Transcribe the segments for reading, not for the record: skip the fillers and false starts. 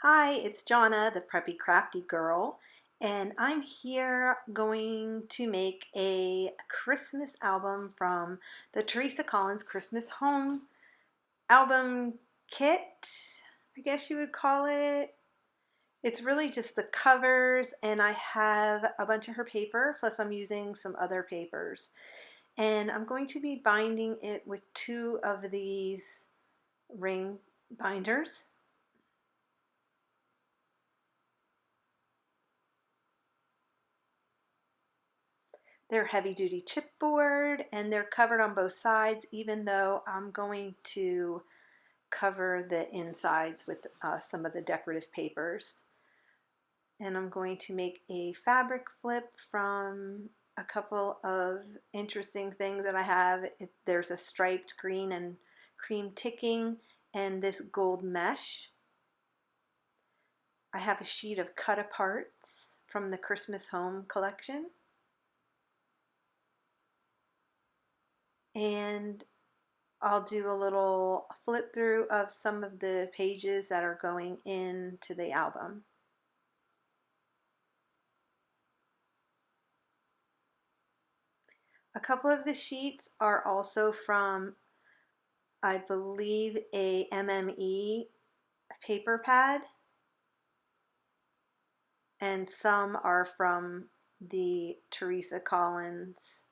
Hi, it's Jonna, the preppy crafty girl, and I'm here going to make a Christmas album from the Teresa Collins Christmas Home album kit, I guess you would call it. It's really just the covers, and I have a bunch of her paper, plus I'm using some other papers. And I'm going to be binding it with two of these ring binders. They're heavy duty chipboard and they're covered on both sides, even though I'm going to cover the insides with some of the decorative papers. And I'm going to make a fabric flip from a couple of interesting things that I have. There's a striped green and cream ticking and this gold mesh. I have a sheet of cut aparts from the Christmas Home collection. And I'll do a little flip through of some of the pages that are going into the album. A couple of the sheets are also from, I believe, a MME paper pad, and some are from the Teresa Collins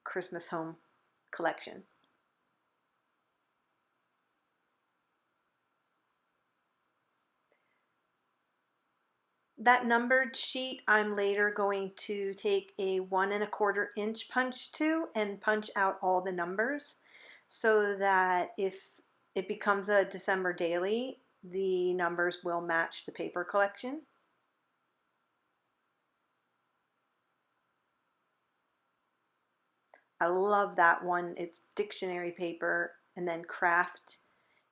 Christmas Home collection. That numbered sheet I'm later going to take a 1¼ inch punch to and punch out all the numbers so that if it becomes a December daily, the numbers will match the paper collection. I love that one. It's dictionary paper and then craft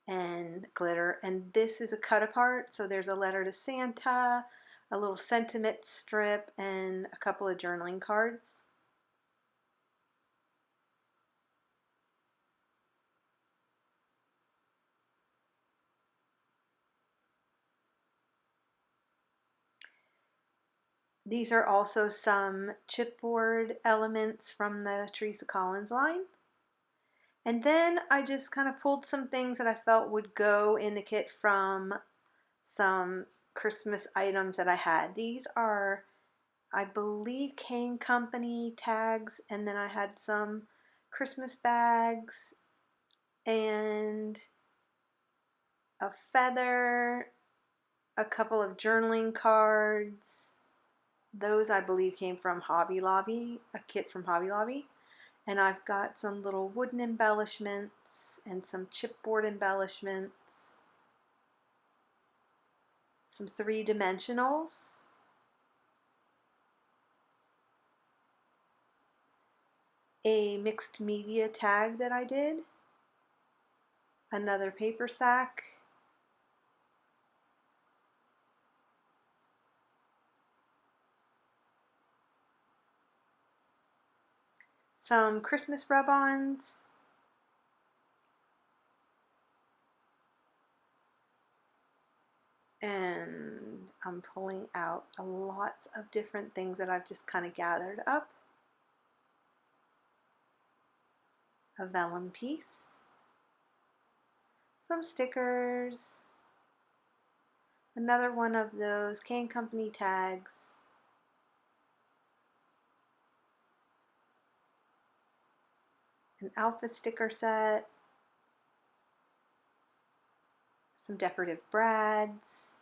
and glitter. And this is a cut apart, so there's a letter to Santa, a little sentiment strip, and a couple of journaling cards. These are also some chipboard elements from the Teresa Collins line. And then I just kind of pulled some things that I felt would go in the kit from some Christmas items that I had. These are, I believe, Cane Company tags, and then I had some Christmas bags and a feather, a couple of journaling cards. Those I believe came from Hobby Lobby, a kit from Hobby Lobby. And I've got some little wooden embellishments and some chipboard embellishments, some 3-dimensionals, a mixed media tag that I did, another paper sack, some Christmas rub-ons, and I'm pulling out lots of different things that I've just kind of gathered up. A vellum piece, some stickers, another one of those Cane Company tags, an alpha sticker set, some decorative brads,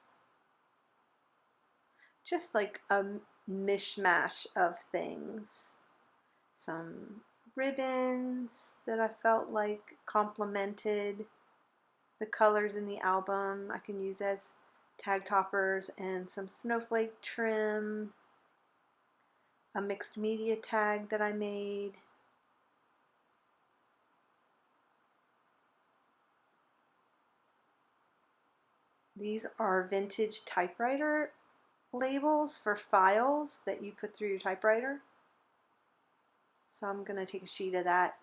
just like a mishmash of things. Some ribbons that I felt like complemented the colors in the album. I can use as tag toppers, and some snowflake trim, a mixed media tag that I made. These are vintage typewriter labels for files that you put through your typewriter. So I'm going to take a sheet of that.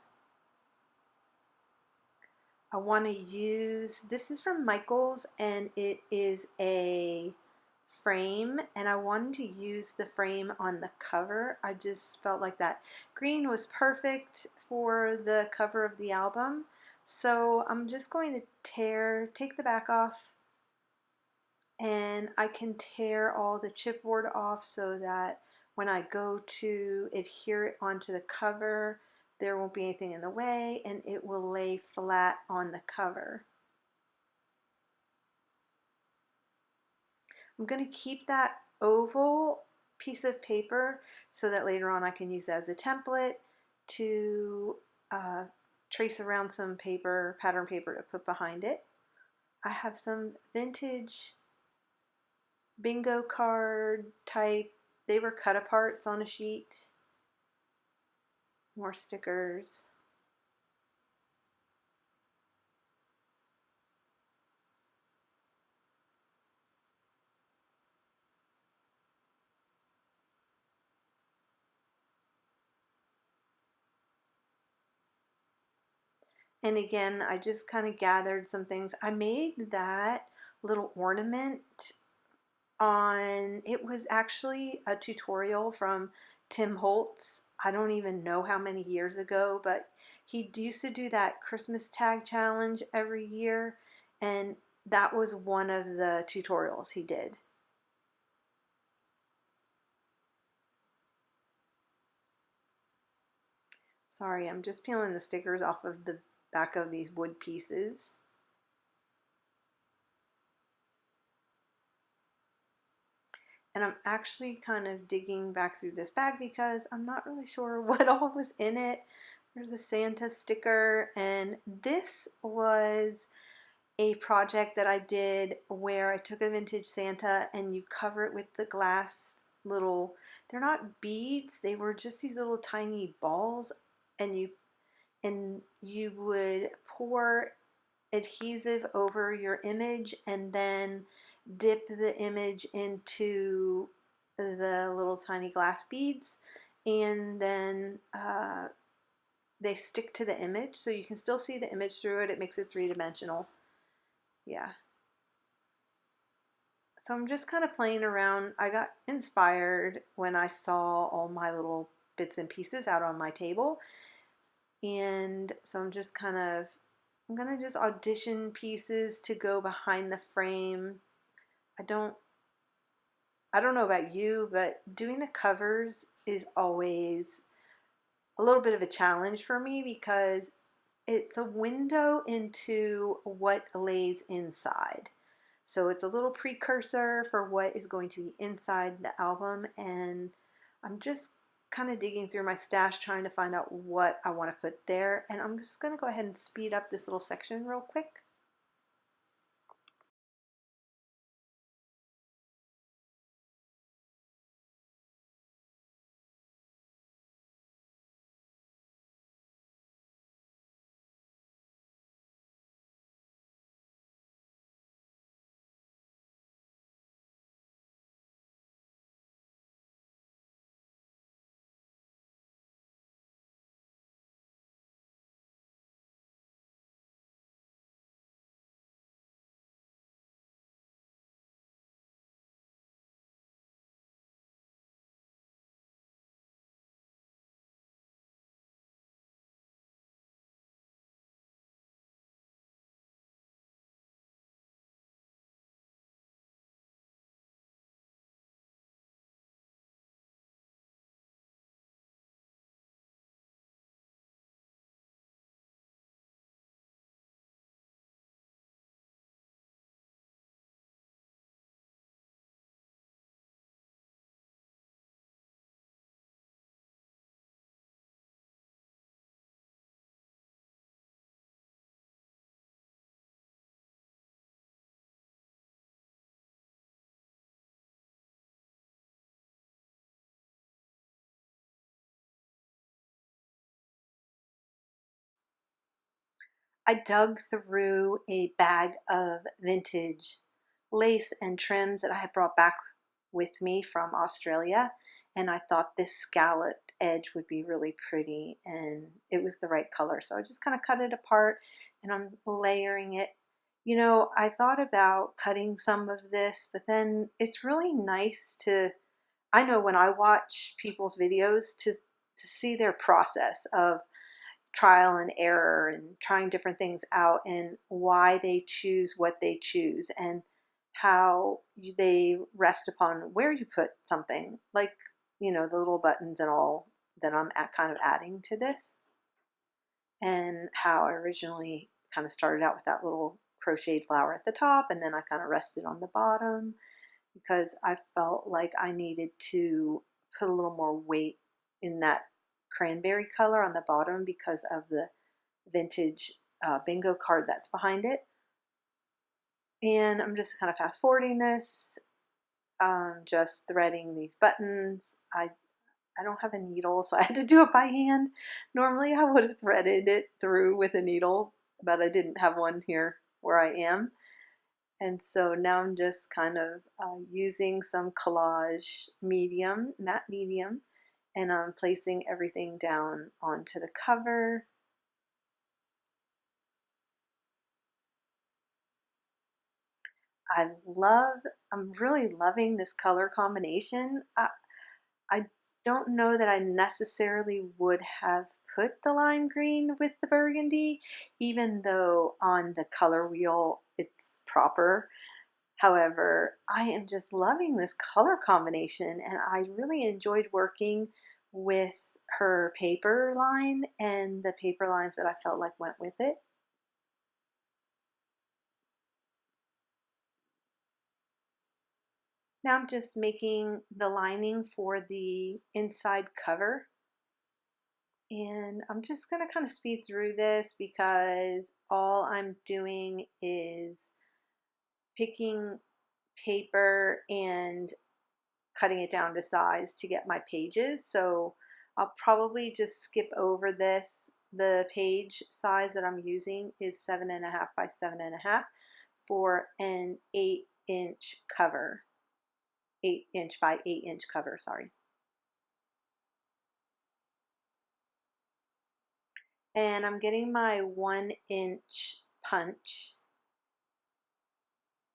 I want to use, this is from Michaels and it is a frame, and I wanted to use the frame on the cover. I just felt like that green was perfect for the cover of the album. So I'm just going to take the back off, and I can tear all the chipboard off so that when I go to adhere it onto the cover, there won't be anything in the way and it will lay flat on the cover. I'm going to keep that oval piece of paper so that later on I can use that as a template to trace around some paper, pattern paper to put behind it. I have some vintage bingo card type, they were cut aparts on a sheet. More stickers. And again, I just kind of gathered some things. I made that little ornament on, it was actually a tutorial from Tim Holtz. I don't even know how many years ago, but he used to do that Christmas tag challenge every year, and that was one of the tutorials he did. Sorry, I'm just peeling the stickers off of the back of these wood pieces. And I'm actually kind of digging back through this bag because I'm not really sure what all was in it. There's a Santa sticker, and this was a project that I did where I took a vintage Santa and you cover it with the glass little, they're not beads, they were just these little tiny balls, and you would pour adhesive over your image and then dip the image into the little tiny glass beads, and then they stick to the image so you can still see the image through it. It makes it three-dimensional. Yeah. So I'm just kind of playing around. I got inspired when I saw all my little bits and pieces out on my table, and so I'm gonna just audition pieces to go behind the frame. I don't I don't know about you, but doing the covers is always a little bit of a challenge for me because it's a window into what lays inside. So it's a little precursor for what is going to be inside the album, and I'm just kind of digging through my stash trying to find out what I want to put there, and I'm just going to go ahead and speed up this little section real quick. I dug through a bag of vintage lace and trims that I had brought back with me from Australia, and I thought this scalloped edge would be really pretty, and it was the right color. So I just kind of cut it apart and I'm layering it. You know, I thought about cutting some of this, but then it's really nice to, I know when I watch people's videos, to see their process of trial and error and trying different things out and why they choose what they choose and how they rest upon where you put something, like, you know, the little buttons and all that I'm kind of adding to this, and how I originally kind of started out with that little crocheted flower at the top, and then I kind of rested on the bottom because I felt like I needed to put a little more weight in that cranberry color on the bottom because of the vintage bingo card that's behind it. And I'm just kind of fast forwarding this, just threading these buttons. I don't have a needle, so I had to do it by hand. Normally I would have threaded it through with a needle, but I didn't have one here where I am. And so now I'm just kind of using some collage medium, matte medium, and I'm placing everything down onto the cover. I'm really loving this color combination. I don't know that I necessarily would have put the lime green with the burgundy, even though on the color wheel it's proper. However, I am just loving this color combination, and I really enjoyed working with her paper line and the paper lines that I felt like went with it. Now I'm just making the lining for the inside cover. And I'm just going to kind of speed through this because all I'm doing is picking paper and cutting it down to size to get my pages. So I'll probably just skip over this. The page size that I'm using is 7.5 by 7.5 for an 8-inch cover. 8-inch by 8-inch cover, sorry. And I'm getting my 1-inch punch,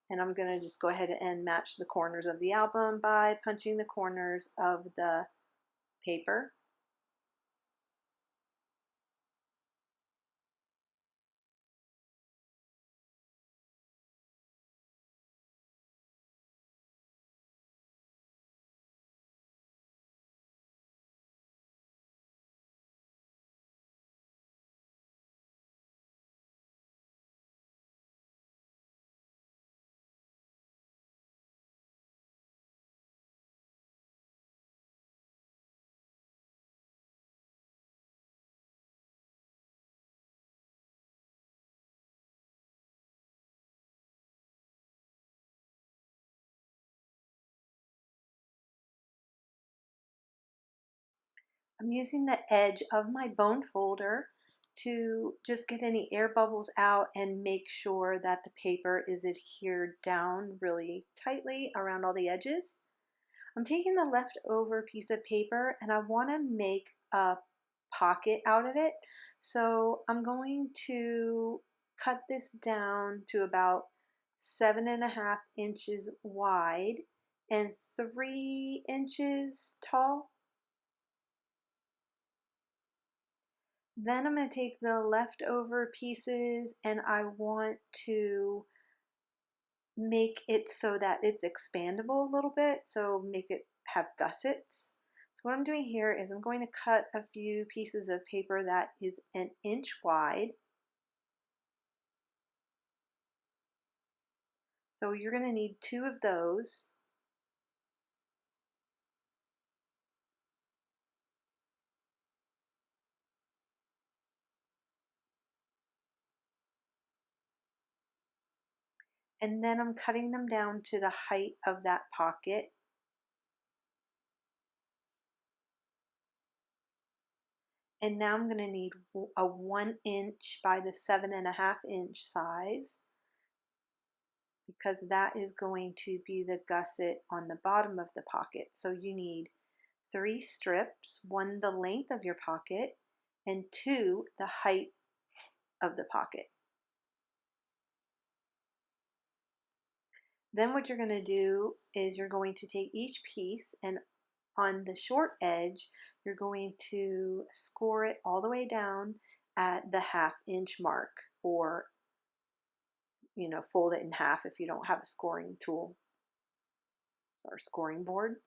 and I'm going to just go ahead and match the corners of the album by punching the corners of the paper. I'm using the edge of my bone folder to just get any air bubbles out and make sure that the paper is adhered down really tightly around all the edges. I'm taking the leftover piece of paper and I want to make a pocket out of it. So I'm going to cut this down to about 7.5 inches wide and 3 inches tall. Then I'm going to take the leftover pieces and I want to make it so that it's expandable a little bit, so make it have gussets. So what I'm doing here is I'm going to cut a few pieces of paper that is 1 inch wide. So you're going to need 2 of those. And then I'm cutting them down to the height of that pocket. And now I'm going to need a 1 inch by the 7.5 inch size, because that is going to be the gusset on the bottom of the pocket. So you need 3 strips, 1 the length of your pocket and 2 the height of the pocket. Then what you're going to do is you're going to take each piece, and on the short edge you're going to score it all the way down at the 1/2 inch mark, or fold it in half if you don't have a scoring tool or scoring board.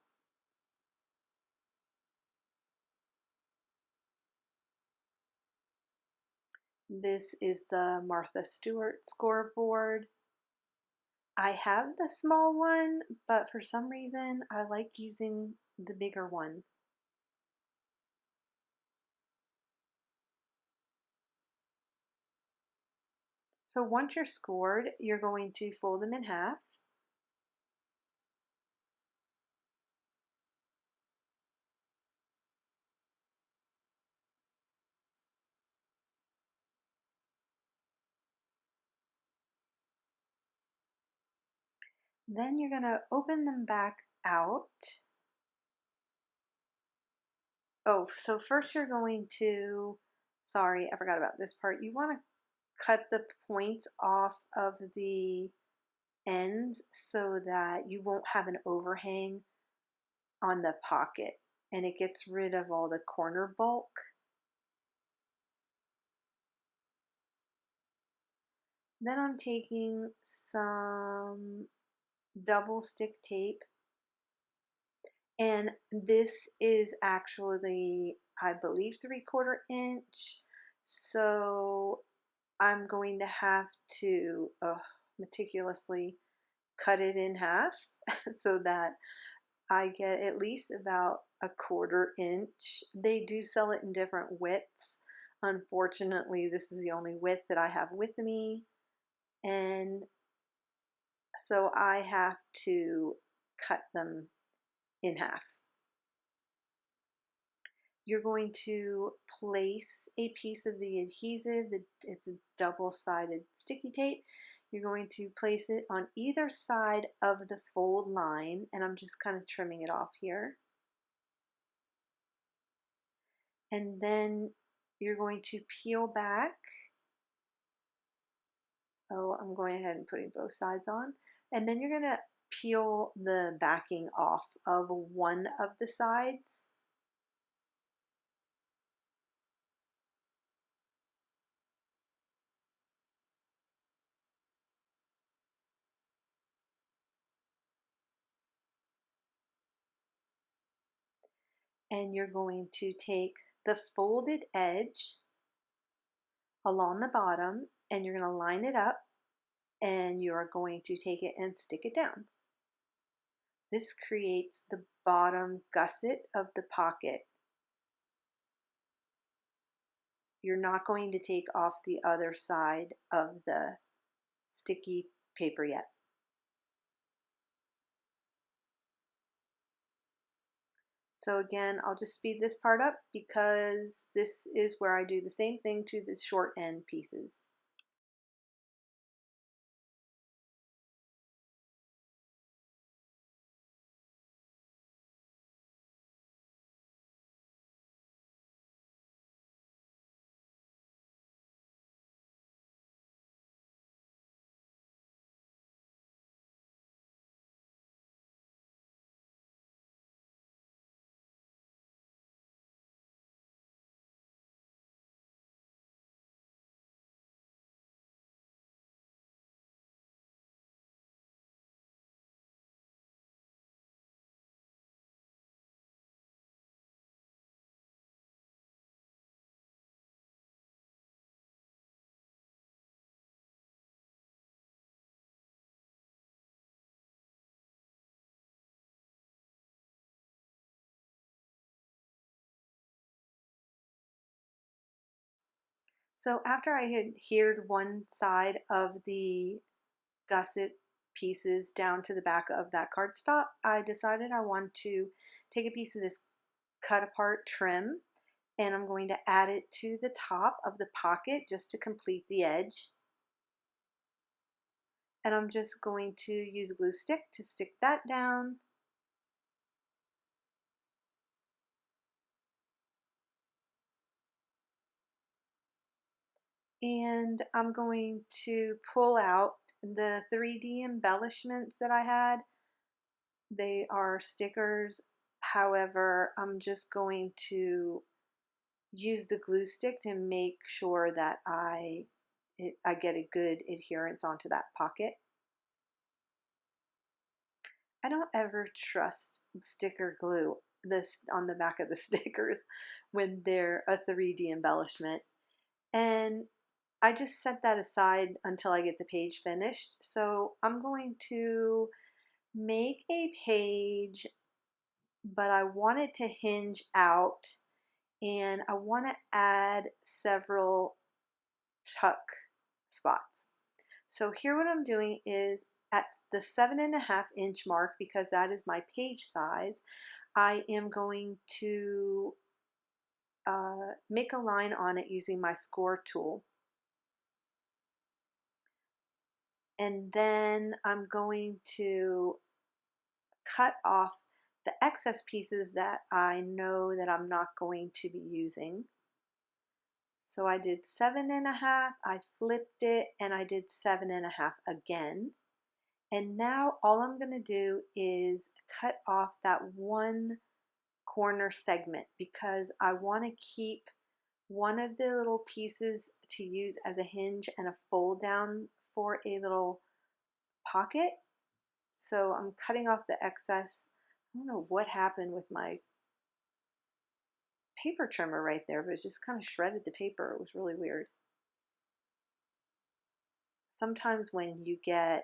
This is the Martha Stewart scoreboard. I have the small one, but for some reason I like using the bigger one. So once you're scored, you're going to fold them in half. Then you're going to open them back out. Oh, so first you're going to, sorry, I forgot about this part. You want to cut the points off of the ends so that you won't have an overhang on the pocket, and it gets rid of all the corner bulk. Then I'm taking some double stick tape, and this is actually, I believe, 3/4 inch, so I'm going to have to meticulously cut it in half so that I get at least about 1/4 inch. They do sell it in different widths. Unfortunately, this is the only width that I have with me, and so I have to cut them in half. You're going to place a piece of the adhesive, it's a double-sided sticky tape. You're going to place it on either side of the fold line, and I'm just kind of trimming it off here. And then you're going to peel back. Oh, I'm going ahead and putting both sides on. And then you're going to peel the backing off of one of the sides. And you're going to take the folded edge along the bottom, and you're going to line it up, and you're going to take it and stick it down. This creates the bottom gusset of the pocket. You're not going to take off the other side of the sticky paper yet. So again, I'll just speed this part up because this is where I do the same thing to the short end pieces. So after I had adhered one side of the gusset pieces down to the back of that cardstock, I decided I want to take a piece of this cut apart trim, and I'm going to add it to the top of the pocket just to complete the edge. And I'm just going to use a glue stick to stick that down. And I'm going to pull out the 3D embellishments that I had. They are stickers. However, I'm just going to use the glue stick to make sure that I get a good adherence onto that pocket. I don't ever trust sticker glue this on the back of the stickers when they're a 3D embellishment. And I just set that aside until I get the page finished. So I'm going to make a page, but I want it to hinge out, and I want to add several tuck spots. So here what I'm doing is at the 7.5-inch mark, because that is my page size, I am going to make a line on it using my score tool. And then I'm going to cut off the excess pieces that I know that I'm not going to be using. So I did 7.5, I flipped it, and I did 7.5 again. And now all I'm going to do is cut off that one corner segment, because I want to keep one of the little pieces to use as a hinge and a fold down for a little pocket. So I'm cutting off the excess. I don't know what happened with my paper trimmer right there, but it just kind of shredded the paper. It was really weird. Sometimes when you get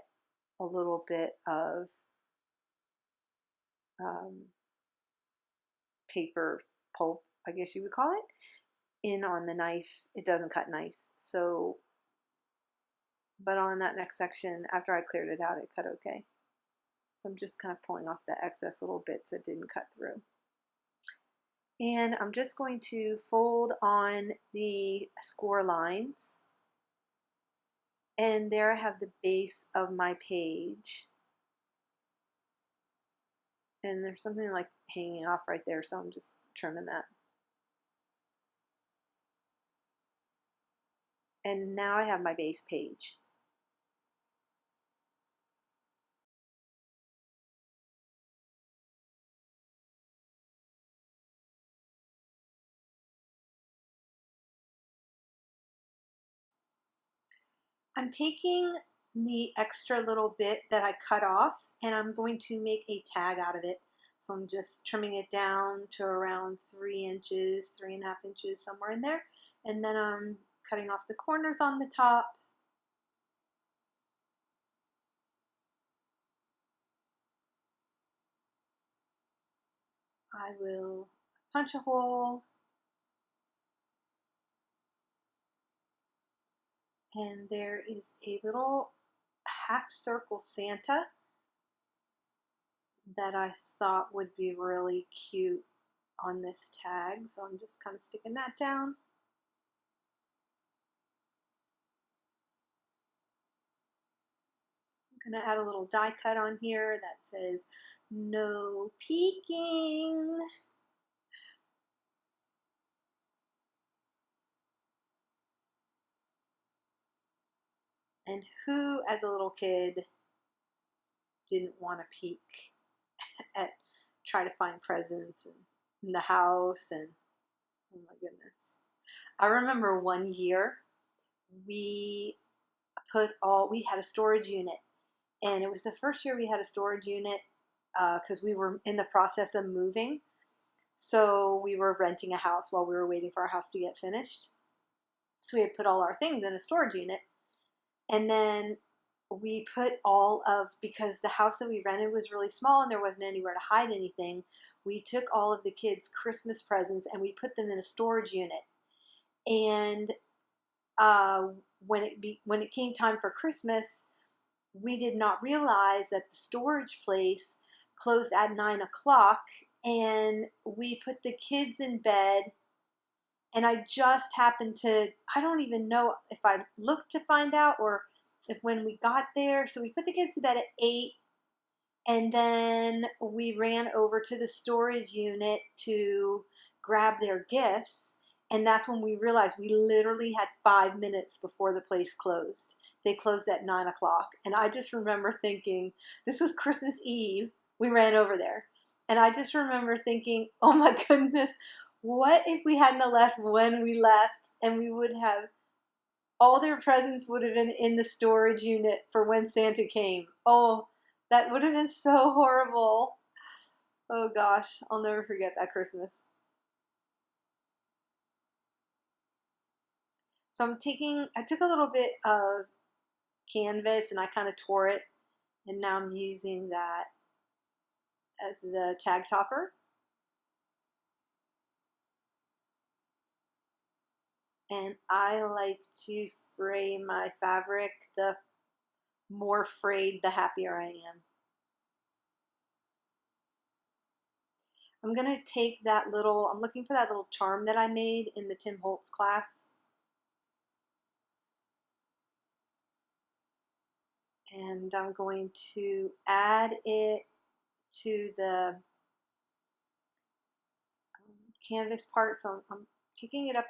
a little bit of paper pulp, I guess you would call it, in on the knife, it doesn't cut nice. So, but on that next section, after I cleared it out, it cut okay. So I'm just kind of pulling off the excess little bits that didn't cut through. And I'm just going to fold on the score lines. And there I have the base of my page. And there's something like hanging off right there, so I'm just trimming that. And now I have my base page. I'm taking the extra little bit that I cut off, and I'm going to make a tag out of it. So I'm just trimming it down to around 3 inches, 3.5 inches, somewhere in there. And then I'm cutting off the corners on the top. I will punch a hole, and there is a little half circle Santa that I thought would be really cute on this tag. So I'm just kind of sticking that down. I'm going to add a little die cut on here that says no peeking. And who, as a little kid, didn't want to peek at, try to find presents in the house? And oh my goodness. I remember one year we had a storage unit, and it was the first year we had a storage unit because we were in the process of moving. So we were renting a house while we were waiting for our house to get finished. So we had put all our things in a storage unit. And then we put because the house that we rented was really small and there wasn't anywhere to hide anything, we took all of the kids' Christmas presents and we put them in a storage unit. And when it came time for Christmas, we did not realize that the storage place closed at 9 o'clock, and we put the kids in bed. And I just happened to, I don't even know if I looked to find out or if when we got there. So we put the kids to bed at 8, and then we ran over to the storage unit to grab their gifts. And that's when we realized we literally had 5 minutes before the place closed. They closed at 9 o'clock. And I just remember thinking, this was Christmas Eve. We ran over there. And I just remember thinking, oh my goodness, what if we hadn't left when we left, and we would have, all their presents would have been in the storage unit for when Santa came. Oh, that would have been so horrible. Oh gosh, I'll never forget that Christmas. So I took a little bit of canvas and I kind of tore it, and now I'm using that as the tag topper. And I like to fray my fabric. The more frayed, the happier I am. I'm going to take that little, I'm looking for that little charm that I made in the Tim Holtz class. And I'm going to add it to the canvas part. So I'm taking it up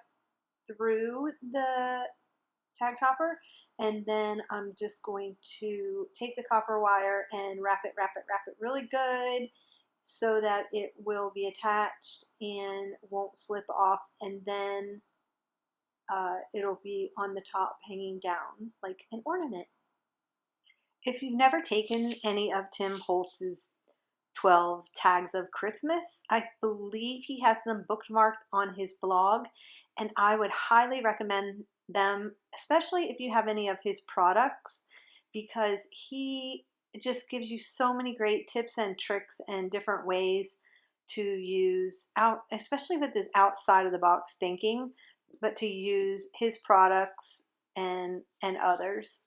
through the tag topper, and then I'm just going to take the copper wire and wrap it really good so that it will be attached and won't slip off, and then it'll be on the top hanging down like an ornament. If you've never taken any of Tim Holtz's 12 tags of Christmas, I believe he has them bookmarked on his blog, and I would highly recommend them, especially if you have any of his products, because he just gives you so many great tips and tricks and different ways to use out, especially with this outside of the box thinking, but to use his products and others.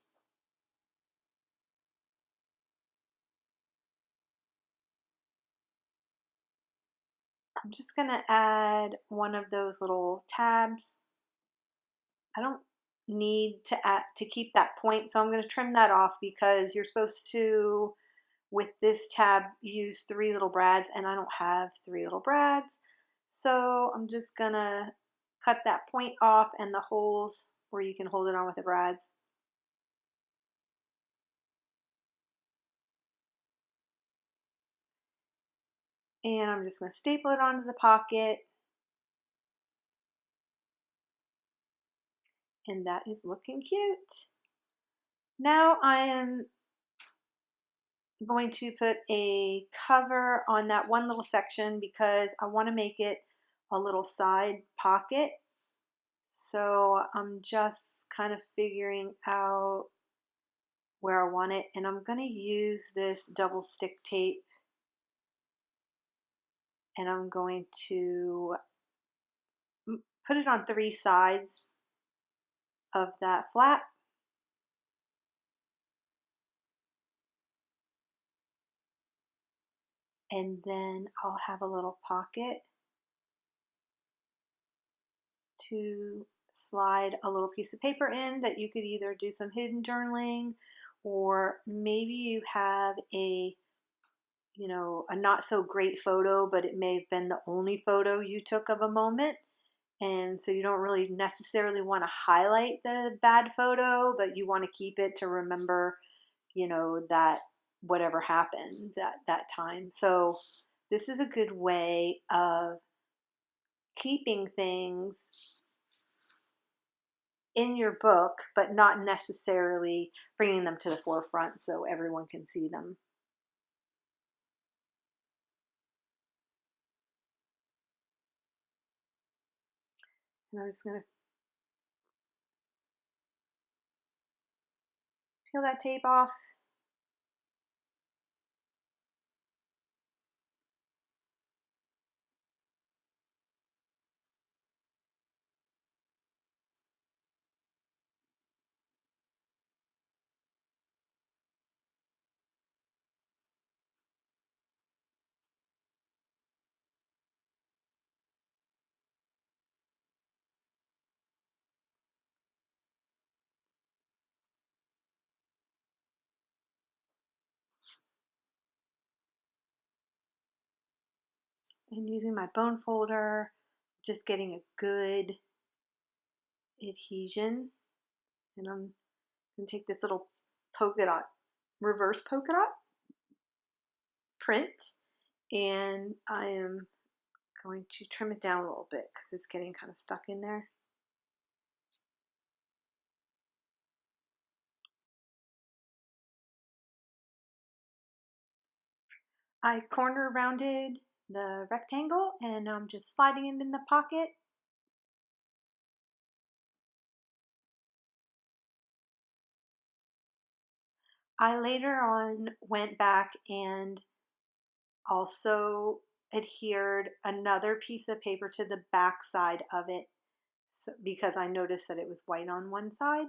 I'm just going to add one of those little tabs. I don't need to keep that point, so I'm going to trim that off because you're supposed to, with this tab, use 3 little brads, and I don't have 3 little brads. So I'm just going to cut that point off and the holes where you can hold it on with the brads. And I'm just going to staple it onto the pocket. And that is looking cute. Now I am going to put a cover on that one little section because I want to make it a little side pocket. So I'm just kind of figuring out where I want it, and I'm going to use this double stick tape, and I'm going to put it on 3 sides of that flap. And then I'll have a little pocket to slide a little piece of paper in that you could either do some hidden journaling, or maybe you have a not so great photo, but it may have been the only photo you took of a moment, and so you don't really necessarily want to highlight the bad photo, but you want to keep it to remember that whatever happened that time. So this is a good way of keeping things in your book, but not necessarily bringing them to the forefront so everyone can see them. And I'm just going to peel that tape off. And using my bone folder, just getting a good adhesion. And I'm going to take this little polka dot, reverse polka dot print, and I am going to trim it down a little bit because it's getting kind of stuck in there. I corner rounded the rectangle and I'm just sliding it in the pocket. I later on went back and also adhered another piece of paper to the back side of it, because I noticed that it was white on one side.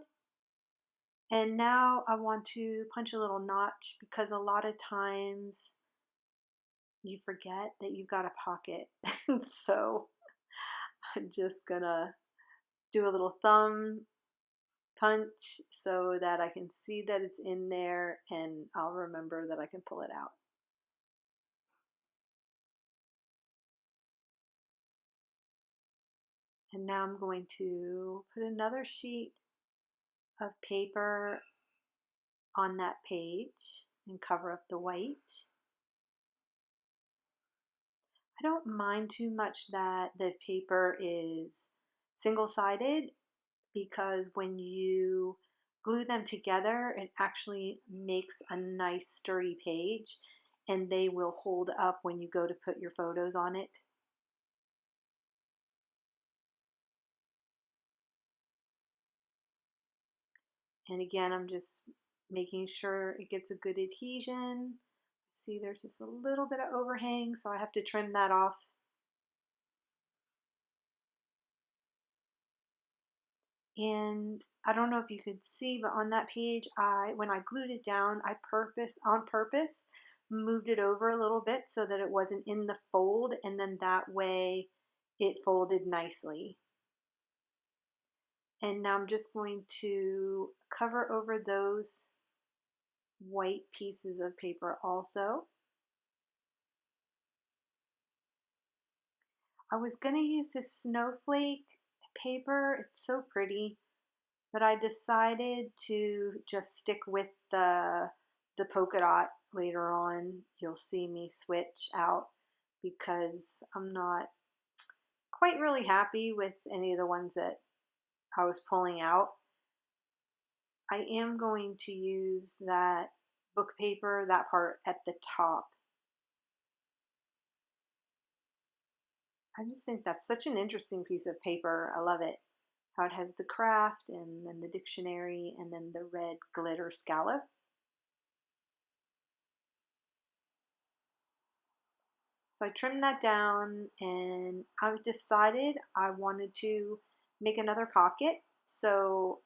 And now I want to punch a little notch because a lot of times you forget that you've got a pocket. So I'm just gonna do a little thumb punch so that I can see that it's in there and I'll remember that I can pull it out. And now I'm going to put another sheet of paper on that page and cover up the white. I don't mind too much that the paper is single-sided, because when you glue them together, it actually makes a nice sturdy page and they will hold up when you go to put your photos on it. And again, I'm just making sure it gets a good adhesion. See, there's just a little bit of overhang, so I have to trim that off. And I don't know if you could see, but on that page, when I glued it down, I on purpose moved it over a little bit so that it wasn't in the fold, and then that way it folded nicely. And now I'm just going to cover over those white pieces of paper also. I was going to use this snowflake paper. It's so pretty, but I decided to just stick with the polka dot. Later on, you'll see me switch out because I'm not quite really happy with any of the ones that I was pulling out. I am going to use that book paper, that part at the top. I just think that's such an interesting piece of paper. I love it. How it has the craft and then the dictionary and then the red glitter scallop. So I trimmed that down and I decided I wanted to make another pocket. So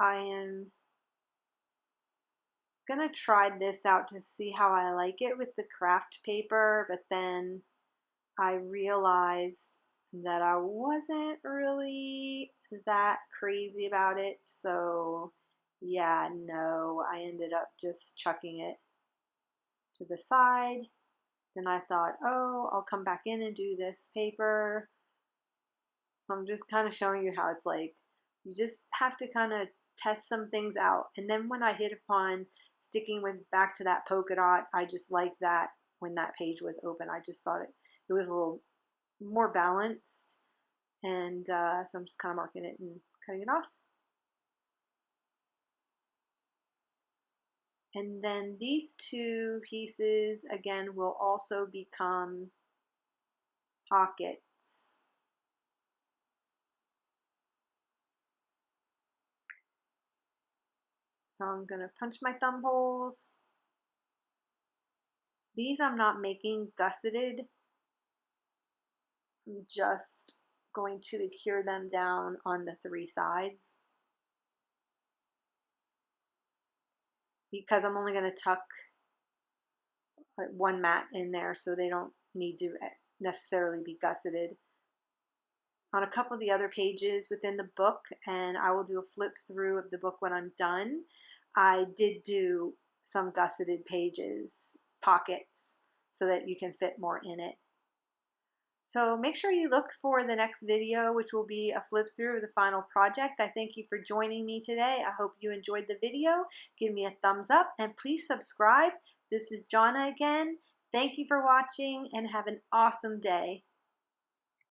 I am gonna try this out to see how I like it with the craft paper, but then I realized that I wasn't really that crazy about it. So yeah, no, I ended up just chucking it to the side. Then I thought, oh, I'll come back in and do this paper. So I'm just kind of showing you how it's like, you just have to kind of test some things out. And then when I hit upon sticking with back to that polka dot, I just liked that when that page was open. I just thought it was a little more balanced. And so I'm just kind of marking it and cutting it off. And then these two pieces, again, will also become pockets. So I'm going to punch my thumb holes. These I'm not making gusseted. I'm just going to adhere them down on the three sides, because I'm only going to tuck one mat in there, so they don't need to necessarily be gusseted. On a couple of the other pages within the book, and I will do a flip through of the book when I'm done, I did do some gusseted pages, pockets, so that you can fit more in it. So make sure you look for the next video, which will be a flip through of the final project. I thank you for joining me today. I hope you enjoyed the video. Give me a thumbs up and please subscribe. This is Jonna again. Thank you for watching and have an awesome day.